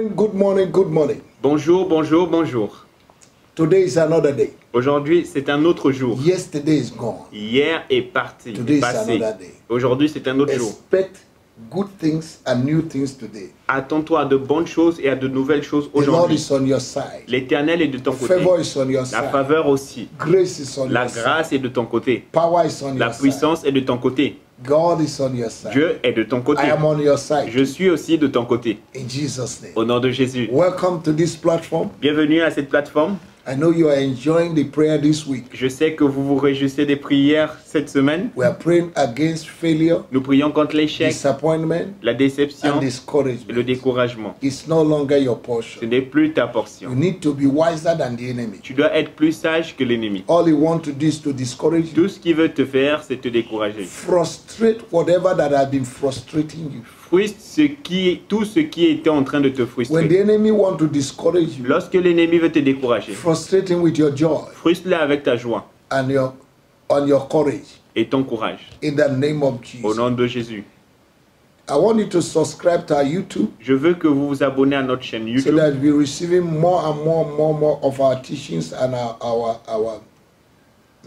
morning, good morning, good morning. Bonjour, bonjour, bonjour. Today is another day. Aujourd'hui, c'est un autre jour. Yesterday is gone. Hier est parti, Today est is passé. another day. Aujourd'hui, c'est un autre jour. Expect good things and new things today. Attends-toi à de bonnes choses et à de nouvelles choses The Lord aujourd'hui. is on your side. L'Éternel est de ton côté. Favor is on your La side. faveur aussi. Grace is on La your side. grâce est de ton côté. Power is on La your side. puissance est de ton côté. God is on your side. Dieu est de ton côté. I am on your side. Je suis aussi de ton côté. In Jesus' name. Au nom de Jésus. Welcome to this platform. Bienvenue à cette plateforme. I know you are enjoying the prayer this week. Je sais que vous vous réjouissez des prières cette semaine. We are praying against failure, Nous prions contre l'échec, disappointment, la déception and et le discouragement. découragement. It's no longer your Ce portion. n'est plus ta You portion. need to be wiser than the enemy. Tu dois être plus sage que l'ennemi. All he wants to do is to discourage you, Tout ce qu'il veut te faire, c'est te décourager. frustrate whatever that has been frustrating you. Frustre tout ce qui était en train de te When frustrer. the enemy wants to discourage you, Lorsque l'ennemi veut te décourager, frustrate him with your joy frustre-le avec ta joie and your courage. et ton courage. In the name of Au Jesus. nom de Jésus. I want you to subscribe to our YouTube Je veux que vous vous abonnez à notre chaîne so YouTube that we're receiving more and more of our teachings and our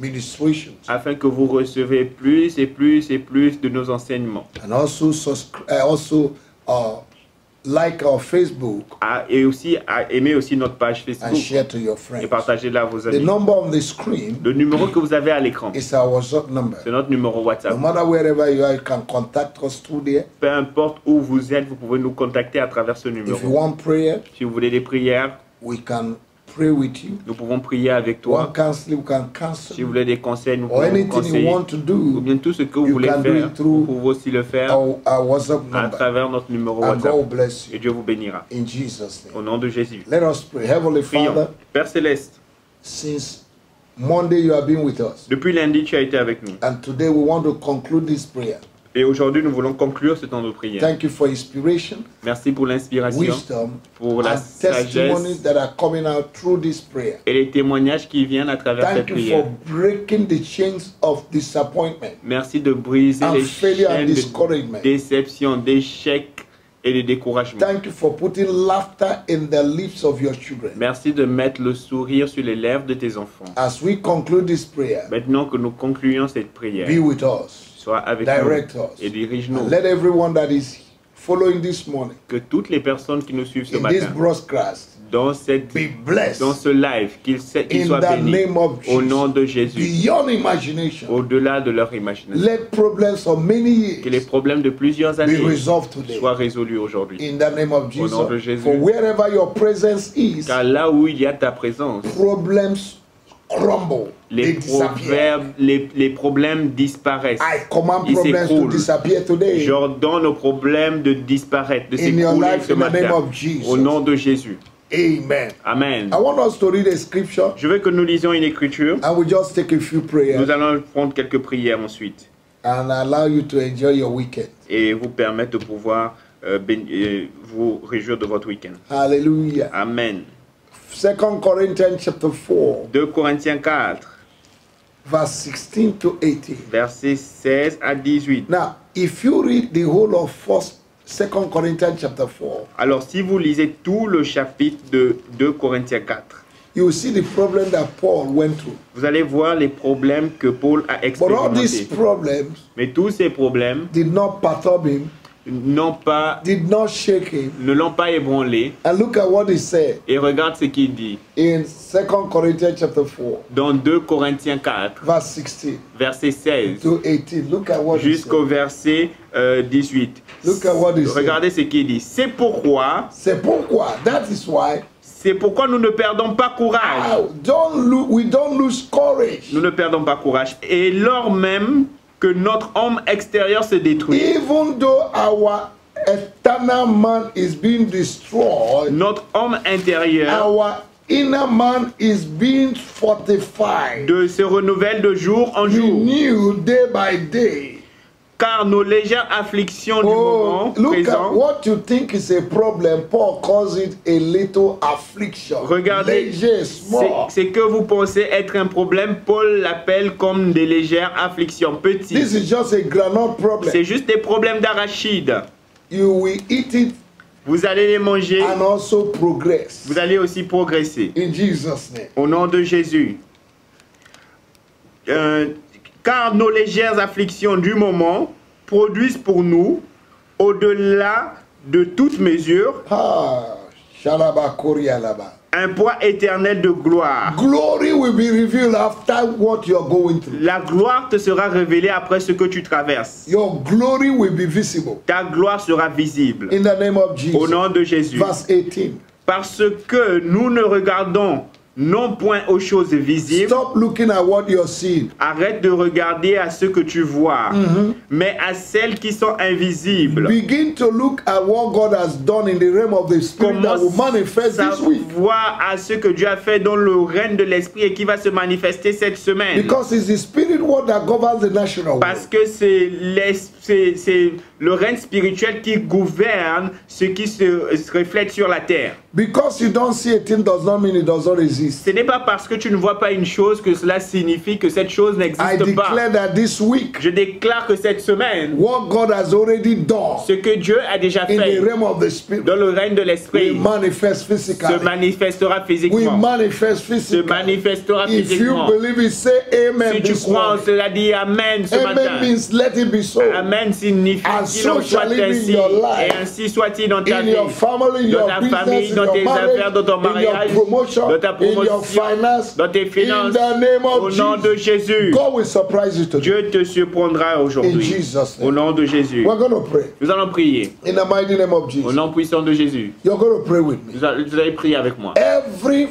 ministrations. afin que vous recevez plus et plus et plus de nos enseignements. And also like our Facebook Et aussi, aimez aussi notre page and Facebook share to your et friends. partagez-la à vos The amis. number on the screen Le numéro que vous avez à l'écran, is our WhatsApp number. c'est notre numéro No WhatsApp. matter wherever you are, you can contact us through there. Peu importe où vous êtes, vous pouvez nous contacter à travers ce If you numéro. want prayer, Si vous voulez des prières, we can pray with you. nous pouvons prier avec If you want toi. counseling, we can Si counsel. vous voulez des conseils, nous Or pouvons vous anything you conseiller. want to Ou do, bien tout ce que vous you voulez can do faire, it through vous pouvez aussi le faire our WhatsApp à number. travers notre numéro And WhatsApp. God bless Et you. Dieu vous bénira. In Jesus' Au name. nom de Jésus. Let us pray. Heavenly Prions. Father, Père Céleste, since Monday you have been with us. depuis lundi, tu as été avec nous. And today we want to conclude this prayer. Et aujourd'hui, nous voulons conclure ce temps de prière. Thank you for inspiration, Merci pour l'inspiration, wisdom, pour la and testimonies sagesse that are coming out through this prayer. et les témoignages qui viennent à travers cette Thank you prière. for breaking the chains of disappointment Merci de briser and les failure and chaînes de discouragement. déception, d'échec et de découragement. Thank you for putting laughter in the lips of your children. Merci de mettre le sourire sur les lèvres de tes enfants. As we conclude this prayer, Maintenant que nous concluons cette prière, be with us, sois avec direct nous us, et dirige-nous. and let everyone that is following this morning Que toutes les personnes qui nous suivent ce in this matin, broadcast dans be blessed ce live, qu'ils in soient the bénis name of au nom Jesus. de Jésus, Beyond imagination, au-delà de leur imagination. let problems of many Que les years problèmes de plusieurs années be resolved today. soient résolus aujourd'hui. In the name of Au nom de Jesus, Jésus. for wherever your presence is, Car là où il y a ta présence, problems crumble, they disappear. les problèmes disparaissent. I command Ils problems to s'écroulent. disappear today. J'ordonne aux problèmes de disparaître, de In your s'écrouler life, ce in the name matin. of Jesus. Au nom de Jésus. Amen. Amen. I want us to read a scripture Je veux que nous lisions une écriture. and we just take a few prayers Nous allons prendre quelques prières ensuite and allow you to enjoy your weekend. et vous permettre de pouvoir vous réjouir de votre week-end. Hallelujah. Amen. 2 Corinthians chapter 4, 2 Corinthiens 4, verse 16 to 18. versets 16 à 18. Now, if you read the whole of 2 Corinthians chapter 4, Alors, si vous lisez tout le chapitre de 2 Corinthiens 4, you will see the problem that Paul went through. vous allez voir les problèmes que Paul a But all these expérimentés. problems Mais tous ces problèmes did not perturb him, did not shake him. ne l'ont pas ébranlé. And look at what he said Et regarde ce qu'il dit in 2 Corinthians chapter 4, dans 2 Corinthiens 4, verse 16 verset 16 to 18. Look at what he jusqu'au said. verset 18. Look at what he said. Regardez ce qu'il dit. C'est pourquoi That is why nous ne perdons pas courage. we don't lose courage. Nous ne perdons pas courage. Et lors même que notre homme extérieur se détruit, Even though our eternal man is being destroyed, notre homme intérieur our inner man is being fortified, se renouvelle de jour en jour. renewed day by day. Car nos légères afflictions du moment Look at présent, what you think is a problem. Paul calls it a little affliction. regardez, Léger, small. c'est que vous pensez être un problème, Paul l'appelle comme des légères afflictions, This petites. is just a granite problem. C'est juste des problèmes d'arachide. You will eat it Vous allez les manger. and also progress. Vous allez aussi progresser. In Jesus' name. Au nom de Jésus. Car nos légères afflictions du moment produisent pour nous, au-delà de toute mesure, Ah, Shalaba Koryalaba. un poids éternel de gloire. Glory will be revealed after what you're going through. La gloire te sera révélée après ce que tu traverses. Your glory will be visible. Ta gloire sera visible. In the name of Au Jesus. nom de Jésus. Verse 18. Parce que nous ne regardons non point aux choses visibles. Stop looking at what you're seeing. Arrête de regarder à ce que tu vois, mais à celles qui sont invisibles. Begin to look at what God has done in the realm of the Spirit that will manifest this week. Voir à ce que Dieu a fait dans le règne de l'Esprit et qui va se manifester cette semaine. Because it's the Spirit world that governs the national Parce world. que c'est le règne spirituel qui gouverne ce qui se reflète sur la terre. Because you don't see a thing does not mean it does not exist. Ce n'est pas parce que tu ne vois pas une chose que cela signifie que cette chose I n'existe pas. declare that this week, Je déclare que cette semaine, what God has already done ce que Dieu a déjà in fait the realm of the Spirit dans le règne de will l'Esprit manifest se physically. manifestera Will physiquement. manifest Se physically. manifestera If you physiquement. believe it, say amen Si tu this crois en morning. cela, dis Amen ce Amen matin. means let it be so. Amen signifie And qu'il en so soit shall it be in ainsi. your life. Et ainsi soit-il dans ta In vie, your family, in dans your ta business, famille, in dans your tes marriage, affaires, dans ton in your mariage, promotion, dans ta in your promotion, finance. dans tes In finances. the name Au of nom de Jesus. Jésus, God will surprise you today. Dieu te surprendra In aujourd'hui. Jesus' Au name. nom de Jésus. We're going to pray. Nous allons prier. In the mighty name of Au Jesus. nom puissant de Jésus. You're going to pray with me. Vous allez prier avec moi. Every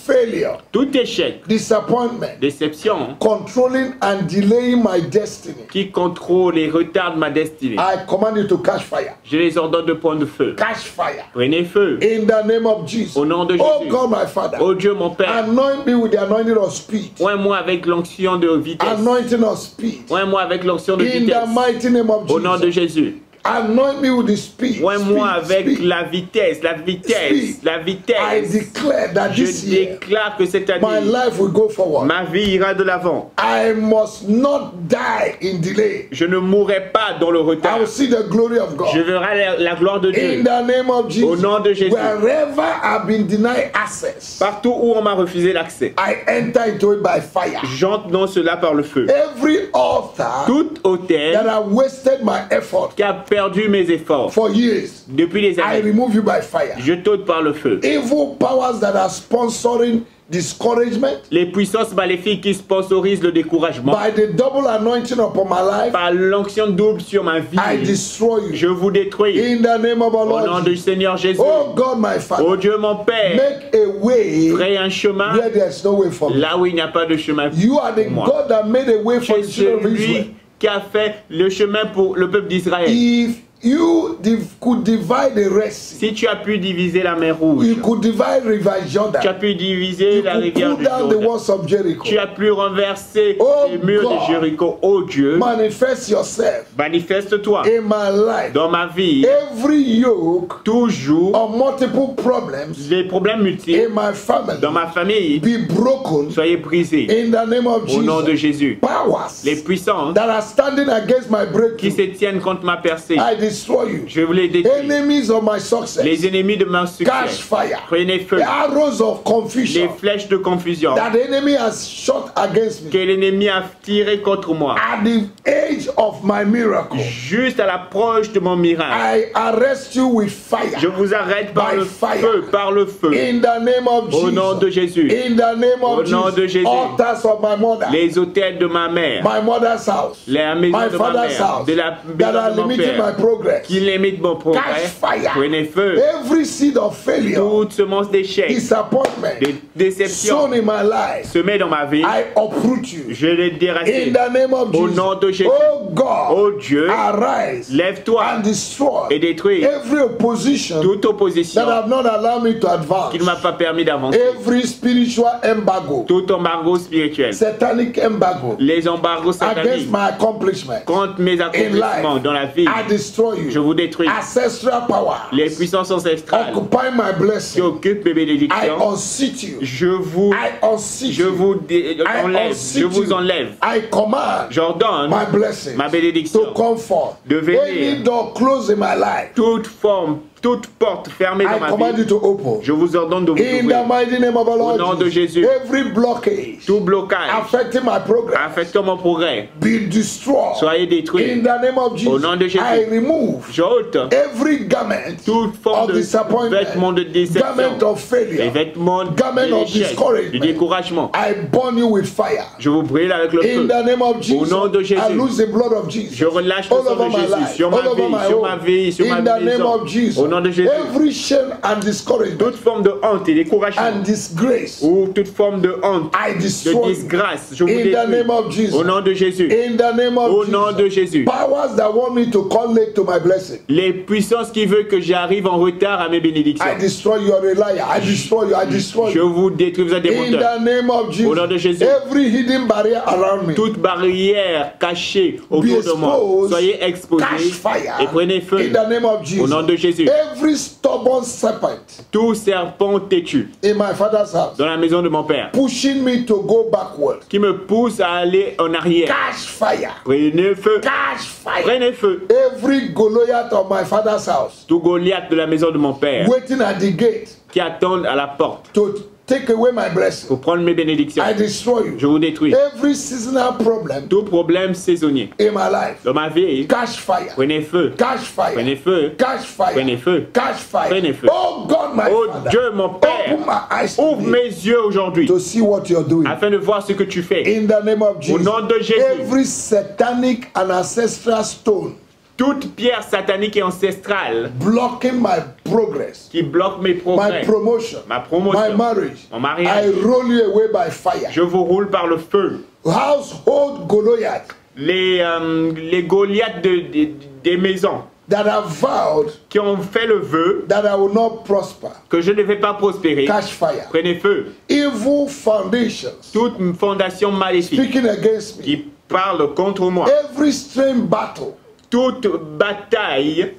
failure, Tout échec, disappointment, déception controlling and delaying my destiny, qui contrôle et retarde ma destinée, I command you to catch fire. je les ordonne de prendre feu. Catch fire. Prenez feu. In the name of Jesus. Au nom de Oh Jésus. God, my Father. Oh Dieu, mon Père, Anoint me with the anointing of speed. oins-moi avec l'onction de vitesse. Anointing of speed. Oins-moi avec l'onction de In the vitesse. mighty name of Au nom de Jesus. Jésus. Anoint me with the speed. Oins-moi avec Speed. la vitesse, la vitesse, Speed. la I vitesse. declare that Je this year déclare que cette my année, life will go forward. ma vie ira de l'avant. I must not die in delay. Je ne mourrai pas dans le I retard. will see the glory of Je God. verrai la gloire de In Dieu. the name of Jesus. Au nom de Jésus. Wherever I've been denied access, Partout où on m'a refusé l'accès, I enter into it by fire. j'entre dans cela par le feu. Every altar Tout that autel have wasted my effort qui a perdu mes efforts for years, depuis les I années, remove you by fire. je t'ôte par le feu. Evil powers that are sponsoring discouragement, Les puissances maléfiques qui sponsorisent le découragement, by the double anointing upon my life, par l'onction double sur ma vie, I destroy je you. vous détruis. In the name of our Au nom Lord du Jesus. Seigneur Jésus. Oh God, my Oh Father, Dieu mon Père, make a way crée un chemin where there's no way for me. là où il n'y a pas de chemin You are the pour moi. God that made a way Tu for es the children of Israel. celui qui a fait le chemin pour le peuple d'Israël. If you could divide the Red Sea, Si tu as pu diviser la mer Rouge, you could divide River tu as Jordan, pu diviser you la could rivière pull du down the Jourdain, walls of Jericho. tu as pu renverser Oh les murs God. de Jéricho. Oh Dieu, Manifest yourself manifeste-toi in my life. dans ma vie. Every yoke Toujours of multiple problems les problèmes multiples in my family dans ma famille, be broken soyez brisés in the name of au nom de Jesus. Jésus. Powers Les puissances that are standing against my qui breakthrough, se tiennent contre ma percée, I destroy you. je vous les détruis. Enemies of my success, Les ennemis de mon catch succès, fire. prenez feu. The arrows of Les confusion flèches de confusion that the enemy has shot against que me l'ennemi a tiré contre moi, at the age of my miracle, juste à l'approche de mon miracle, I arrest you with je fire. vous arrête par By le fire. feu, par le feu. In the name of Au nom de Jesus. Jésus, In the name Au of nom de Jesus. Jésus. Altars of my mother, les hôtels de ma mère, my mother's house, la maison my de ma father's mère, house, de la that are maison de mon limiting my père, progress. qui limite mon progrès, Catch fire. prenez feu. Every seed of failure, Toute semence d'échec, disappointment, de déception, sown in my life, semée dans ma vie, I uproot you. je les In déracine. the name of Au Jesus. nom de Jésus. Oh God, Oh Dieu, arise lève-toi and destroy et détruis every opposition toute opposition that have not allowed me to advance. qui ne m'a pas permis d'avancer. Every spiritual embargo, Tout embargo spirituel, satanic embargo les embargos sataniques against my accomplishment, contre mes accomplissements dans la vie, I destroy je you. vous détruis. Ancestral power, Les puissances ancestrales occupy my qui blessing. occupent mes I bénédictions, unseat you. je vous I unseat je you. vous I enlève, unseat je vous you. enlève. I command J'ordonne my blessing ma to bénédiction come forth. de venir. Any door closed in my life, toute forme toute porte fermée dans I ma command you vie, to open. je vous ordonne de vous In the ouvrir. mighty name of our Au Lord nom de Jesus, Jésus. every blockage Tout blocage affecting my progress affectant mon progrès, be destroyed. soyez détruits. In the name of Au nom de Jesus, Jésus. I remove J'ôte every garment toute forme of de disappointment, vêtements de déception, garment of les failure, vêtements garment de of l'échec, du discouragement. découragement. I burn you with fire. Je vous brûle avec le In feu. the name of Jesus, nom de Jésus. I lose the blood of Jesus. Je relâche le all sang over de my Jésus life, sur all ma over vie, my sur home. ma vie, sur In ma the name maison. of Jesus, Au nom de Jésus. every shame and discouragement Toute forme de honte et découragement and disgrace, ou toute forme de honte, I de destroy you. disgrâce, je vous In the détruis. name of Jesus. Au nom de Jésus. In the name of Au Jesus. nom de Jésus. Powers that want me to come late to my blessing, Les puissances qui veulent que j'arrive en retard à mes bénédictions. I destroy you. You're a liar. I destroy you. I destroy Je you. vous détruis, vous êtes des In menteurs. the name of Jesus. Au nom de Jésus. Every hidden barrier around me, Toute barrière cachée be autour de moi, exposed. soyez Catch exposés fire. et prenez feu. In the name of Jesus. Au nom de Jésus. Every stubborn serpent Tout serpent têtu in my father's house, dans la maison de mon père pushing me to go backward, qui me pousse à aller en arrière. catch fire. Prenez feu. Catch fire. Prenez feu. Every Goliath of my father's house, Tout Goliath de la maison de mon père waiting at the gate qui attend à la porte to take away my blessing, pour prendre mes bénédictions. I destroy Je you. vous détruis. Every seasonal problem Tout problème saisonnier in my life, dans ma vie, catch fire. prenez feu. Catch fire. Prenez feu. Catch fire. Prenez feu. Catch fire. Prenez feu. Oh God, my Oh Father. Dieu, mon Père, Open my eyes ouvre today mes yeux aujourd'hui to see what you're doing. afin de voir ce que tu fais. In the name of Au Jesus. nom de Jésus. Every satanic and ancestral stone Toute pierre satanique et ancestrale blocking my progress, qui bloque mes my progrès, promotion, ma promotion, my marriage, mon I mariage, roll you away by fire. je vous roule par le feu. Household Goliath Les Goliaths des maisons that have vowed qui ont fait le vœu that I will not prosper, que je ne vais pas prospérer, catch fire. prenez feu. Evil foundations Toute fondation maléfique speaking against me, qui parle contre moi, every strange battle, toute bataille,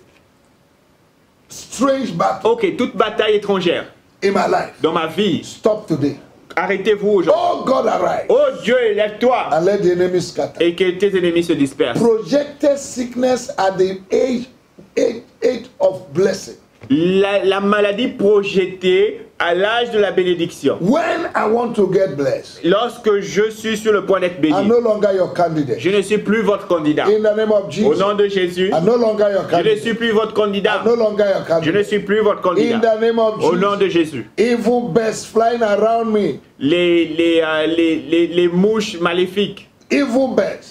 toute bataille étrangère in my life, dans ma vie, stop today. arrêtez-vous aujourd'hui. Oh God, arise Oh Dieu, lève-toi and let the enemy scatter. et que tes ennemis se dispersent. Projected sickness at the age of blessing. La maladie projetée à l'âge de la bénédiction. When I want to get blessed, Lorsque je suis sur le point d'être béni, I'm no longer your candidate. je ne suis plus votre candidat. In the name of Au Jesus, nom de Jésus, I'm no longer your je ne candidate. suis plus votre candidat. I'm no longer your Je ne candidate. suis plus votre In candidat. the name of Au nom de Jesus, Jésus. evil birds flying around me, Les mouches maléfiques, evil birds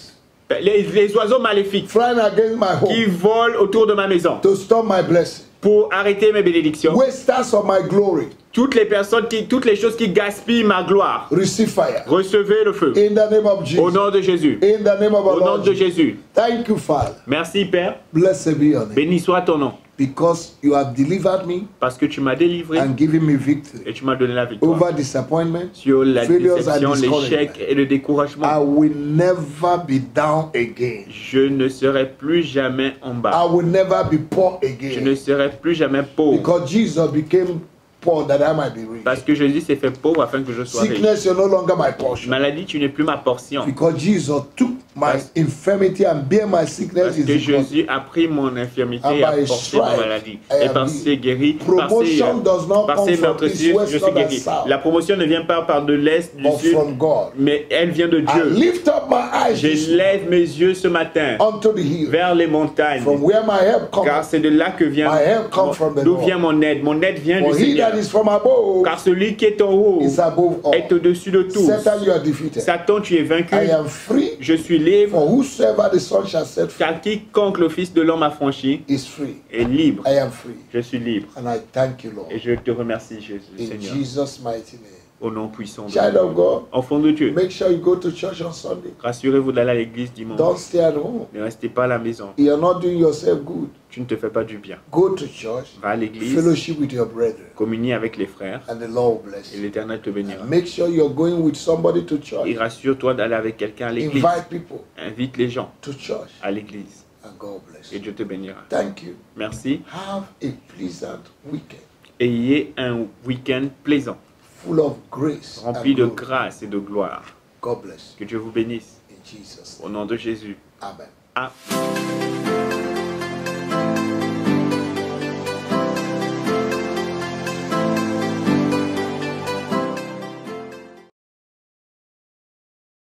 les oiseaux maléfiques flying against my qui home volent autour de ma maison to stop my blessing. pour arrêter mes bénédictions. Wasters of my glory, Toutes les choses qui gaspillent ma gloire, receive fire. recevez le feu. In the name of Au Jesus. nom de Jésus. In the name of our Au nom Lord de Jesus. Jésus. Thank you, Father. Merci Père. Blessed be your name. Béni soit ton nom. Because you have delivered me Parce que tu m'as délivré and given me victory et tu m'as donné la victoire. over disappointment, Sur la failures déception, and discouragement. l'échec et le I découragement. will never be down again. Je ne serai plus jamais en bas. I will never be poor Je ne again. serai plus jamais pauvre. Because Jesus became poor that I might be rich. Parce que Jésus s'est fait pauvre afin que je sois riche. Sickness, you're no longer my portion. Maladie, tu n'es plus ma portion. Because Jesus took my infirmity and bear my sickness. Parce que Jésus a pris mon infirmité et a porté ma maladie. Et par ses guéris, Promotion does not par come ses from east, meurtrissures, west, je suis north, and guéri. south, La promotion ne vient pas par de l'Est, du but Sud, from God. mais elle vient de I Dieu. lift up my eyes this Je lève mes yeux ce matin unto the hill, vers les montagnes. from where my help Car comes. c'est de là que vient My help comes from the d'où Lord. vient mon aide. Mon aide vient For du he Seigneur. that is from above Car celui qui est en haut is above all. est au-dessus de tous. Satan, you are defeated. Satan, tu es vaincu. I am free. Je suis libre. For whosoever the Son shall set free Car quiconque le Fils de l'homme a franchi is free. est libre. I am free. Je suis libre. And I thank you, Lord. Et je te remercie, Jésus, In Seigneur, Jesus' mighty name. au nom puissant de Child Dieu. of God, Enfant de Dieu, make sure you go to church on Sunday. rassurez-vous d'aller à l'église dimanche. Don't stay at home. Ne restez pas à la maison. You're not doing yourself good. Tu ne te fais pas du bien. Go to church, Va à l'église, fellowship with your brethren, communie avec les frères and the Lord will bless et you. l'Éternel te bénira. Make sure you're going with somebody to Et church. rassure-toi d'aller avec quelqu'un à l'église. Invite people Invite les gens to church, à l'église and God bless et you. Dieu te bénira. Thank you. Merci. Have a pleasant weekend, Ayez un week-end plaisant, full of grace rempli and de glory. grâce et de gloire. God bless Que Dieu vous bénisse. you. In Jesus' Au name. nom de Jésus. Amen. Amen.